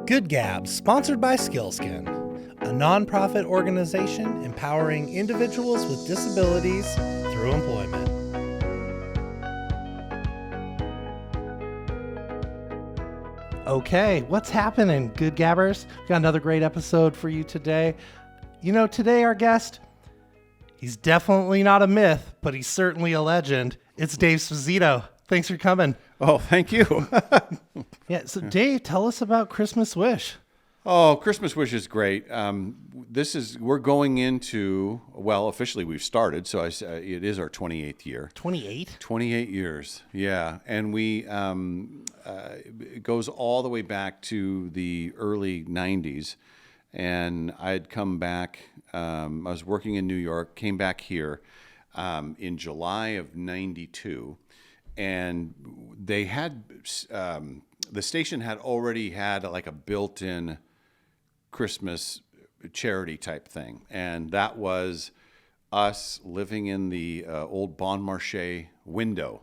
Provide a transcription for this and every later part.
Good Gabs, sponsored by Skillskin, a nonprofit organization empowering individuals with disabilities through employment. Okay, what's happening, Good Gabbers? Got another great episode for you today. You know, today our guest, he's definitely not a myth, but he's certainly a legend. It's Dave Sposito. Thanks for coming. Oh, thank you. Yeah, so Dave, tell us about Christmas Wish. Oh, Christmas Wish is great. We're going into, well, officially we've started, so it is our 28th year. 28? 28 years, yeah. And it goes all the way back to the early 90s. And I'd come back, I was working in New York, came back here in July of 92. And they had, the station had already had like a built-in Christmas charity type thing. And that was us living in the old Bon Marché window.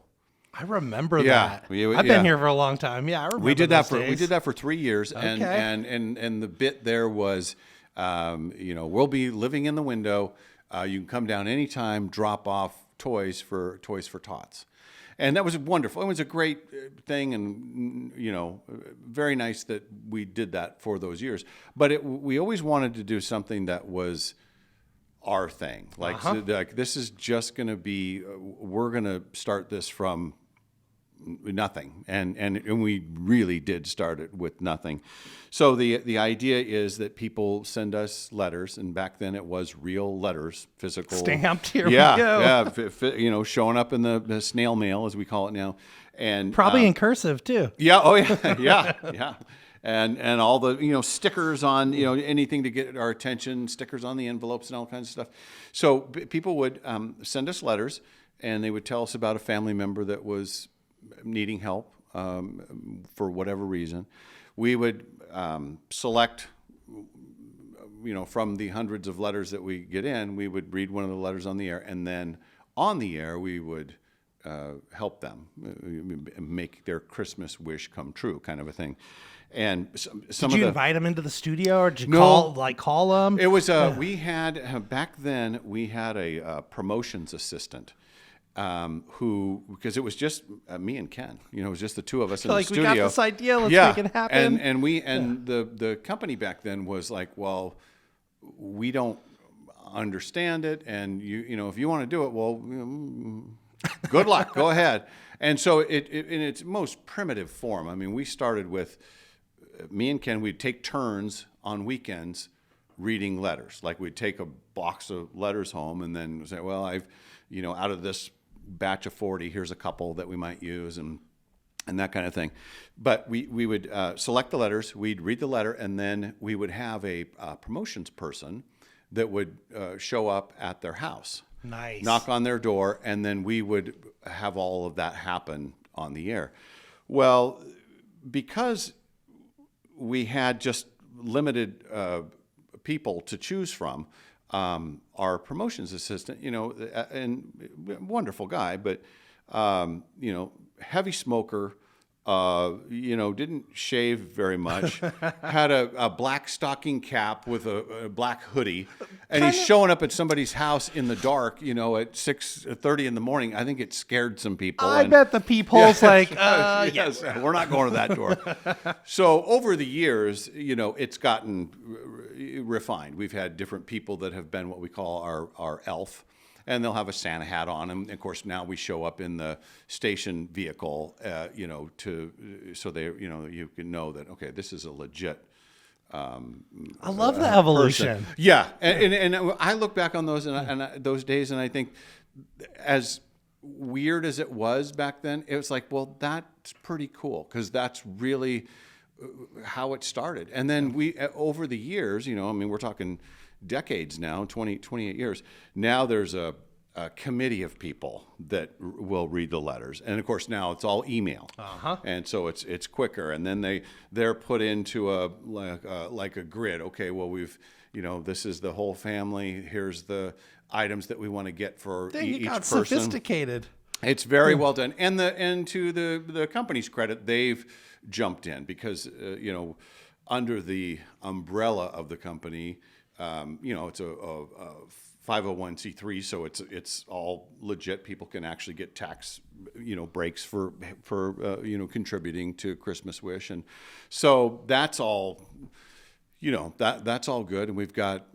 I remember that. I've been here for a long time. Yeah, I remember we did days. that for 3 years. Okay. And the bit there was, we'll be living in the window. You can come down anytime, drop off toys for tots. And that was wonderful. It was a great thing, and very nice that we did that for those years. But we always wanted to do something that was our thing. Like this is just going to be. We're going to start this from nothing, and we really did start it with nothing. So the idea is that people send us letters, and back then it was real letters, physical, stamped. Here we go. Yeah, showing up in the snail mail as we call it now, and probably in cursive too. Yeah. Oh yeah. Yeah. And all the stickers on anything to get our attention, stickers on the envelopes and all kinds of stuff. So people would send us letters, and they would tell us about a family member that was needing help for whatever reason. We would select, from the hundreds of letters that we get in, we would read one of the letters on the air, and then on the air we would help them make their Christmas wish come true, kind of a thing. And did you invite them into the studio, or did you call them? It was we had back then we had a promotions assistant. Because it was just me and Ken, it was just the two of us in the studio. We got this idea, let's make it happen. And the company back then was like, well, we don't understand it, and if you want to do it, well, good luck, go ahead. And so it in its most primitive form. I mean, we started with me and Ken. We'd take turns on weekends reading letters. Like we'd take a box of letters home, and then say, well, out of this batch of 40, here's a couple that we might use, and that kind of thing. But we would select the letters, we'd read the letter, and then we would have a promotions person that would show up at their house. Nice. Knock on their door, and then we would have all of that happen on the air. Well, because we had just limited people to choose from, our promotions assistant, and wonderful guy, but, heavy smoker, didn't shave very much, had a black stocking cap with a black hoodie, and he's showing up at somebody's house in the dark, at 6:30 in the morning. I think it scared some people. I bet the peephole's yes, we're not going to that door. So over the years, it's gotten refined. We've had different people that have been what we call our elf. And they'll have a Santa hat on, and of course now we show up in the station vehicle, so they, you can know that okay, this is a legit. I love the evolution. Person. Yeah, and I look back on those those days, and I think, as weird as it was back then, it was like, well, that's pretty cool because that's really how it started. And then we, over the years, we're talking decades now, 28 years. Now there's a committee of people that will read the letters, and of course now it's all email, and so it's quicker. And then they're put into like a grid. Okay, well we've this is the whole family. Here's the items that we want to get for each person. Sophisticated. It's very well done, and to the company's credit, they've jumped in because under the umbrella of the company. It's a 501c3, so it's all legit. People can actually get tax, breaks for contributing to Christmas Wish, and so that's all. That's all good, and we've got.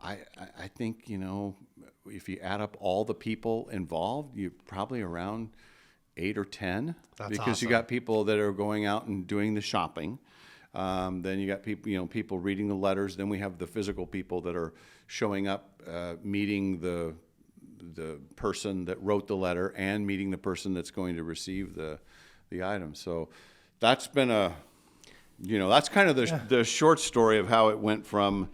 I think if you add up all the people involved, you're probably around 8 or 10. That's because awesome. you got people that are going out and doing the shopping. Then you got people, people reading the letters. Then we have the physical people that are showing up, meeting the person that wrote the letter and meeting the person that's going to receive the item. So that's been that's kind of the short story of how it went from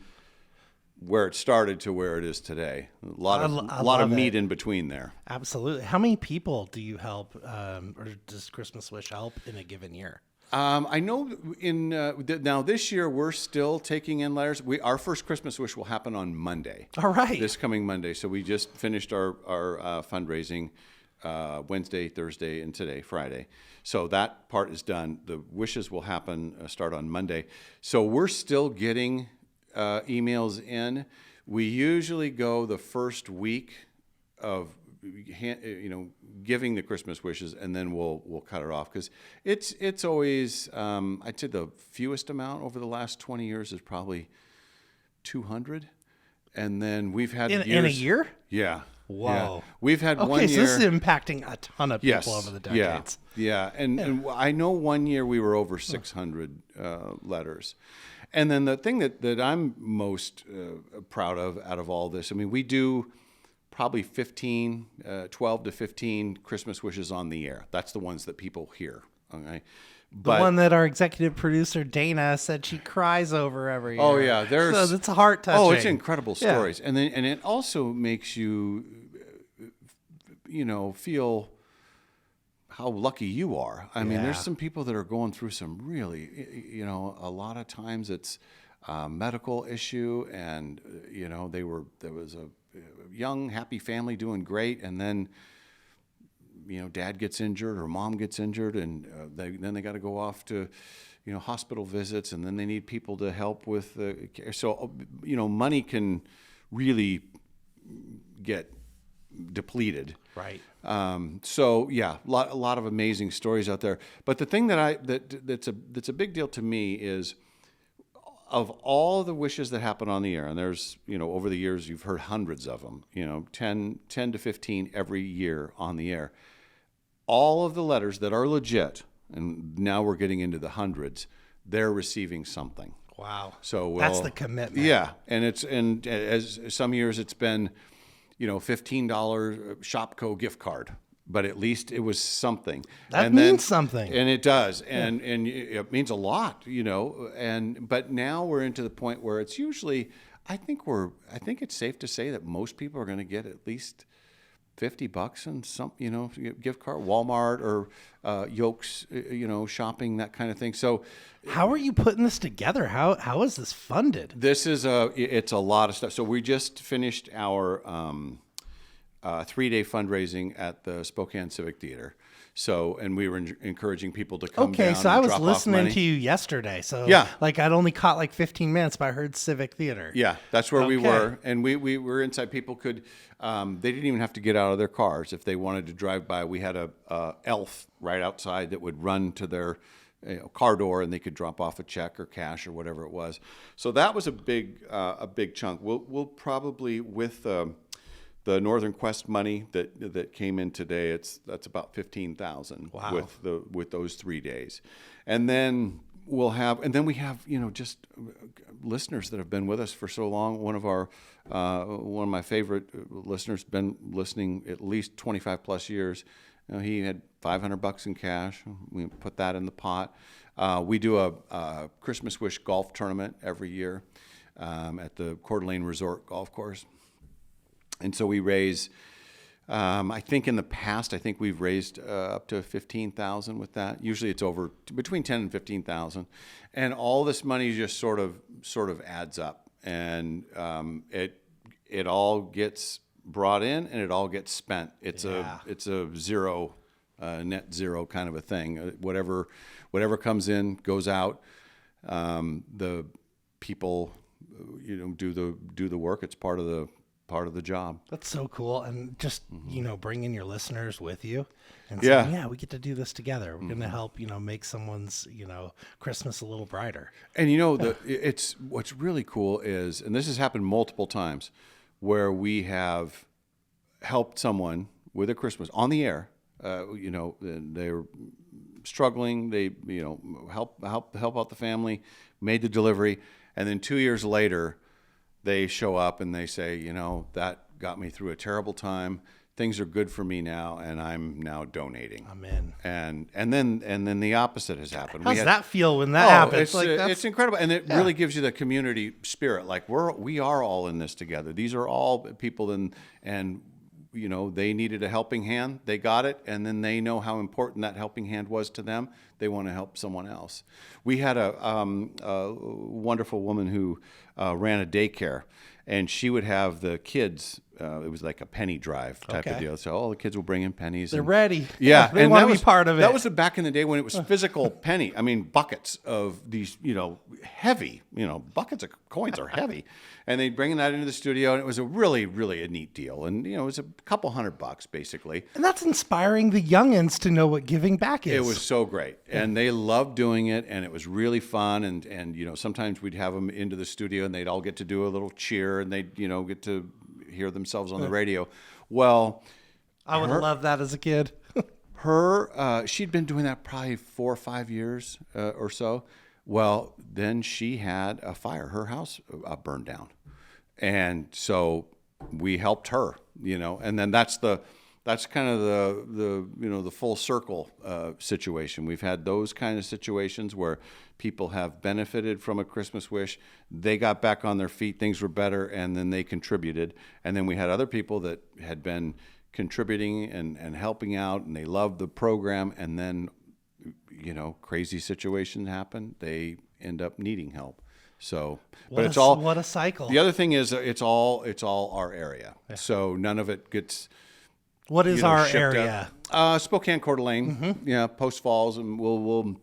where it started to where it is today. A lot of meat in between there. Absolutely. How many people do you help, or does Christmas Wish help in a given year? I know now this year we're still taking in letters. Our first Christmas Wish will happen on Monday. All right. This coming Monday. So we just finished our fundraising Wednesday, Thursday, and today, Friday. So that part is done. The wishes will start on Monday. So we're still getting emails in. We usually go the first week of giving the Christmas wishes, and then we'll cut it off because it's always I'd say the fewest amount over the last 20 years is probably 200, and then we've had in a year. Yeah. Whoa. Yeah. We've had one Okay, year. so this is impacting a ton of people Yes. over the decades. Yeah. And I know one year we were over 600 letters. And then the thing that I'm most proud of out of all this, I mean, we do probably 12 to 15 Christmas wishes on the air. That's the ones that people hear. Okay. The one that our executive producer Dana said she cries over every year. Oh yeah, so it's heart touching. Oh, it's incredible stories, and it also makes you, feel how lucky you are. I mean, there's some people that are going through some really, a lot of times it's a medical issue, and there was a young happy family doing great, and then dad gets injured or mom gets injured, and then they got to go off to, hospital visits, and then they need people to help with the care. So, money can really get depleted. Right. So yeah, a lot of amazing stories out there. But the thing that's a big deal to me is, of all the wishes that happen on the air, and there's, over the years you've heard hundreds of them, 10 to 15 every year on the air. All of the letters that are legit, and now we're getting into the hundreds, they're receiving something. Wow. So that's the commitment. Yeah, and as some years it's been, $15 Shopko gift card, but at least it was something. That means something. And it does, and it means a lot, but now we're into the point where it's usually, I think it's safe to say that most people are going to get at least $50 and some, gift card, Walmart or Yokes, shopping, that kind of thing. So, how are you putting this together? How is this funded? This is it's a lot of stuff. So we just finished our 3-day fundraising at the Spokane Civic Theater. So, and we were encouraging people to come down. Okay, so and I was drop off listening money. to you yesterday. So Yeah. I'd only caught 15 minutes, but I heard Civic Theater. Yeah, that's where we Okay. were. And we were inside. People could, they didn't even have to get out of their cars. If they wanted to drive by, we had a elf right outside that would run to their car door, and they could drop off a check or cash or whatever it was. So that was a big chunk. We'll probably, with the Northern Quest money that came in today, that's about $15,000. Wow. with those 3 days, and then we have just listeners that have been with us for so long. One of my favorite listeners, been listening at least 25 plus years. He had $500 in cash. We put that in the pot. We do a Christmas Wish golf tournament every year at the Coeur d'Alene Resort Golf Course. And so we raise, I think in the past, we've raised up to $15,000 with that. Usually it's over between $10,000 and $15,000, and all this money just sort of adds up, and it all gets brought in and it all gets spent. It's a zero, net zero kind of a thing. Whatever comes in goes out. The people, do the work. It's part of the job. That's so cool. And just, bringing your listeners with you and Yeah. saying, we get to do this together. We're going to help, make someone's, Christmas a little brighter. And it's what's really cool is, and this has happened multiple times, where we have helped someone with a Christmas on the air. They're struggling. They help out the family, made the delivery, and then 2 years later, they show up and they say, that got me through a terrible time. Things are good for me now, and I'm now donating. I'm in. And then the opposite has happened. How's that feel when that happens? It's incredible, and it really gives you the community spirit. Like we are all in this together. These are all people, and they needed a helping hand. They got it, and then they know how important that helping hand was to them. They want to help someone else. We had a wonderful woman who ran a daycare, and she would have the kids. It was like a penny drive type of deal. So all the kids will bring in pennies. They're ready. Yeah, they want to be part of it. That was back in the day when it was physical penny. I mean, buckets of these, heavy. Buckets of coins are heavy, and they'd bring that into the studio, and it was a really, really a neat deal. And it was a couple $100 basically. And that's inspiring the youngins to know what giving back is. It was so great, and they loved doing it, and it was really fun. And sometimes we'd have them into the studio, and they'd all get to do a little cheer, and they'd get to hear themselves on the radio. Well, I would have loved that as a kid. She'd been doing that probably 4 or 5 years or so. Well, then she had a fire. Her house burned down, and so we helped her. And then that's kind of the full circle situation. We've had those kind of situations where people have benefited from a Christmas wish. They got back on their feet, things were better, and then they contributed. And then we had other people that had been contributing and helping out, and they loved the program, and then crazy situations happen. They end up needing help. So, what a cycle. The other thing is it's all our area. Yeah. So none of it gets. What is our area? Spokane, Coeur d'Alene, Post Falls, and we'll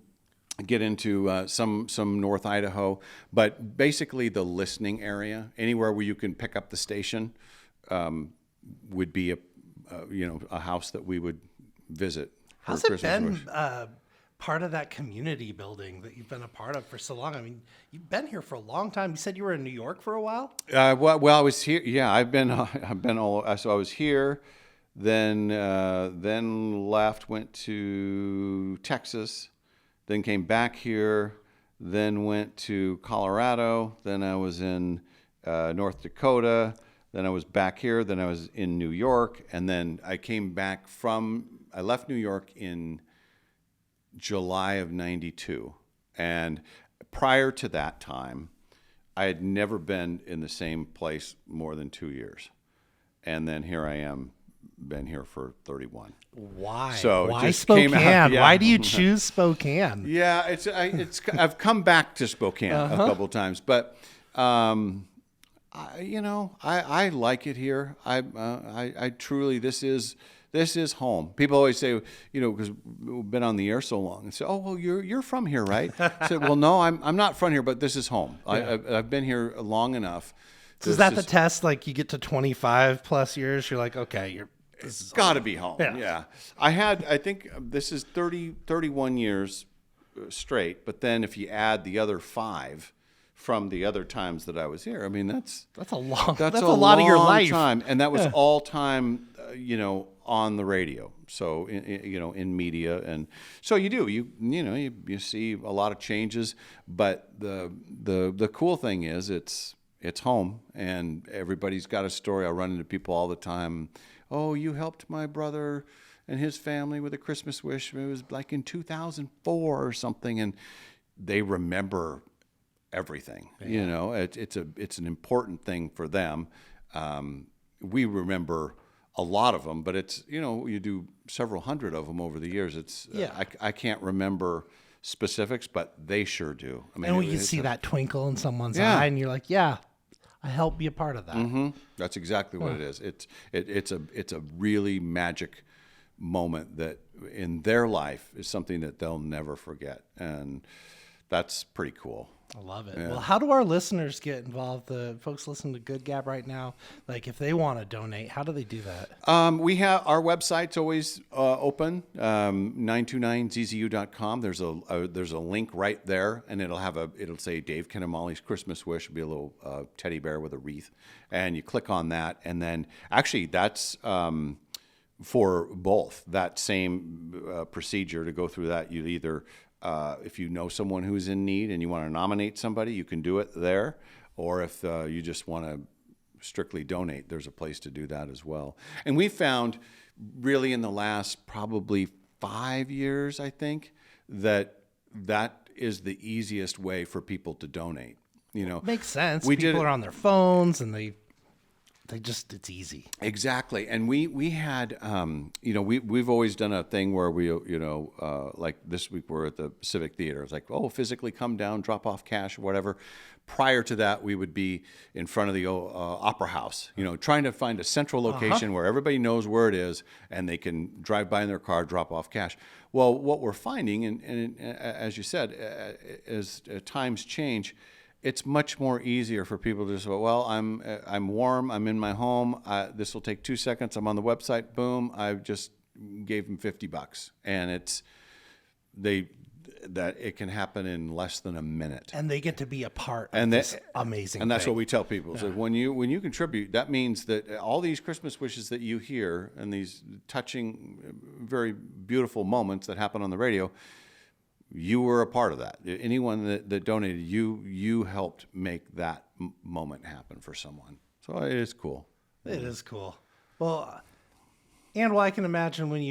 get into some North Idaho, but basically the listening area, anywhere where you can pick up the station, would be a house that we would visit. How's it been part of that community building that you've been a part of for so long? I mean, you've been here for a long time. You said you were in New York for a while. Well, I was here. Yeah, I've been all. So I was here. Then left, went to Texas, then came back here, then went to Colorado, then I was in North Dakota, then I was back here, then I was in New York, and then I came back I left New York in July of '92. And prior to that time, I had never been in the same place more than 2 years. And then here I am. Been here for 31. Why? So why just Spokane? Came out, yeah. Why do you choose Spokane? Yeah, I've come back to Spokane a couple of times, but I like it here. I truly this is home. People always say, because we've been on the air so long, and say, "Oh, well, you're from here, right?" I said, "Well, no, I'm not from here, but this is home. Yeah. I've been here long enough." So is that the test? Like you get to 25 plus years, you're like, okay, it's got to be home. Yeah. I think this is 31 years straight, but then if you add the other 5 from the other times that I was here, I mean, that's a lot of your life. Time. And that was all time, on the radio. So, in media. And so you see a lot of changes, but the cool thing is it's home, and everybody's got a story. I run into people all the time. Oh, you helped my brother and his family with a Christmas wish. It was like in 2004 or something, and they remember everything. Yeah. It's an important thing for them. We remember a lot of them, but it's you do several hundred of them over the years. It's I can't remember specifics, but they sure do. I mean, and when you see that twinkle in someone's eye, and you're like, yeah. I help be a part of that. Mm-hmm. That's exactly what it is. It's a really magic moment that in their life is something that they'll never forget. And that's pretty cool. I love it. Yeah. Well, how do our listeners get involved? The folks listening to Good Gab right now, like if they want to donate, how do they do that? We have our website's always open, 929zzu.com. There's a link right there, and it'll say Dave Kinamali's Christmas Wish. It'll be a little teddy bear with a wreath, and you click on that, and then actually that's for both that same procedure to go through that. You either if you know someone who's in need and you want to nominate somebody, you can do it there. Or if you just want to strictly donate, there's a place to do that as well. And we found really in the last probably 5 years, I think, that is the easiest way for people to donate. Makes sense. People are on their phones and it's easy. Exactly. And we had, we've always done a thing where we, like this week we're at the Civic Theater. It's like, physically come down, drop off cash or whatever. Prior to that, we would be in front of the Opera House, trying to find a central location where everybody knows where it is and they can drive by in their car, drop off cash. Well, what we're finding, and as you said, as times change, it's much more easier for people to just go, well, I'm warm, I'm in my home, this will take 2 seconds, I'm on the website, boom, I just gave them $50. And it can happen in less than a minute. And they get to be a part of this amazing And that's thing. what we tell people. So when you contribute, that means that all these Christmas wishes that you hear and these touching, very beautiful moments that happen on the radio, you were a part of that. Anyone that donated, you helped make that moment happen for someone. So it is cool. It is cool. Well, and I can imagine when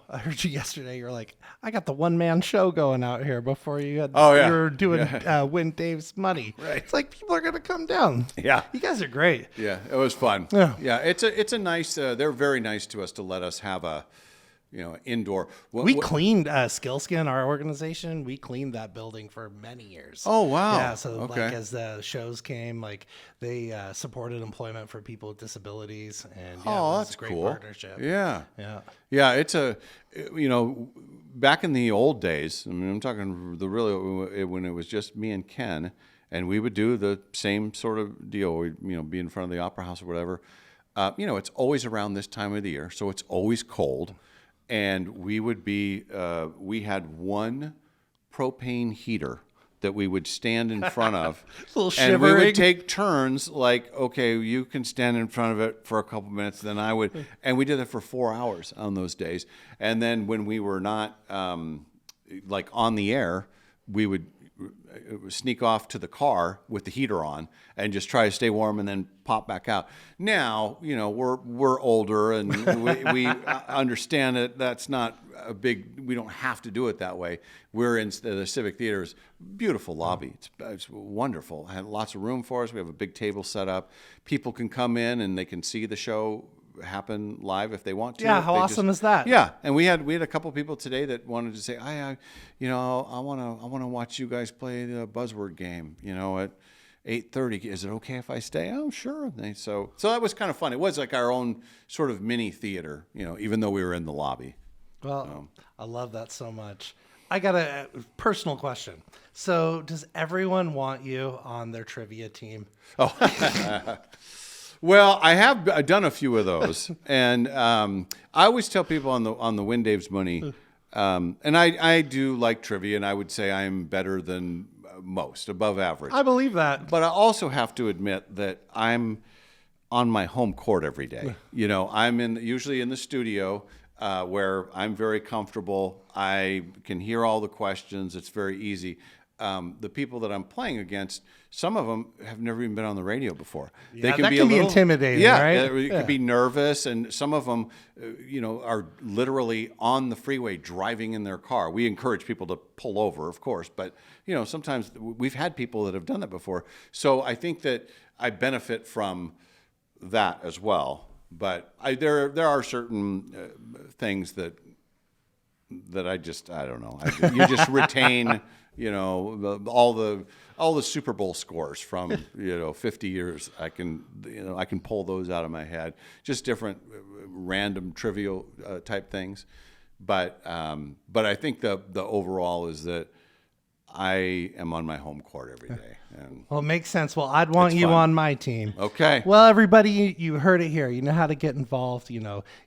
I heard you yesterday, you're like, I got the one-man show going out here before you had, you were doing Win Dave's Money. Right. It's like people are going to come down. Yeah. You guys are great. Yeah, it was fun. Yeah. It's a nice, they're very nice to us to let us have a, indoor. We cleaned Skillskin, our organization. We cleaned that building for many years. Oh, wow. Yeah. So as the shows came, they supported employment for people with disabilities, and that's a great cool. partnership. Yeah. Yeah. Yeah. It's back in the old days, I mean, I'm talking when it was just me and Ken, and we would do the same sort of deal. We'd, be in front of the Opera House or whatever. It's always around this time of the year, so it's always cold. And we would we had one propane heater that we would stand in front of. A little and shivering. we would take turns, like, okay, you can stand in front of it for a couple minutes, then I would. And we did it for 4 hours on those days. And then when we were not, on the air, we would sneak off to the car with the heater on and just try to stay warm and then pop back out. Now, we're older and we understand that that's not we don't have to do it that way. We're in the Civic Theater's beautiful lobby. It's wonderful. Had lots of room for us. We have a big table set up. People can come in and they can see the show happen live if they want to. Yeah, how awesome is that? Yeah, and we had a couple people today that wanted to say, I want to watch you guys play the buzzword game, at 8:30. Is it okay if I stay? Oh, sure. So that was kind of fun. It was like our own sort of mini theater, even though we were in the lobby. Well, I love that so much. I got a personal question. So, does everyone want you on their trivia team? Oh. Well, I have done a few of those, and I always tell people on the Win Dave's Money, and I do like trivia, and I would say I'm better than most, above average. I believe that. But I also have to admit that I'm on my home court every day. I'm usually in the studio where I'm very comfortable. I can hear all the questions. It's very easy. The people that I'm playing against, some of them have never even been on the radio before. Yeah, that can be intimidating, right? It could be nervous, and some of them, are literally on the freeway driving in their car. We encourage people to pull over, of course, but sometimes we've had people that have done that before. So I think that I benefit from that as well. But there are certain things that I don't know. You just retain. All the Super Bowl scores from 50 years. I can pull those out of my head. Just different random trivial type things, but I think the overall is that I am on my home court every day. And Well, it makes sense. Well, I'd want It's you fun. on my team. okay. Well, everybody, you heard it here. You know how to get involved.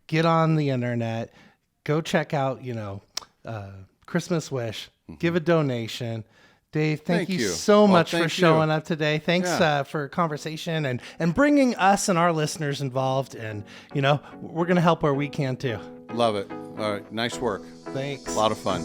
Get on the internet, go check out, Christmas Wish, give a donation. Dave, thank you so much for thank showing you. up today. Thanks Yeah. for conversation and bringing us and our listeners involved. And, we're going to help where we can too. Love it. All right. Nice work. Thanks. A lot of fun.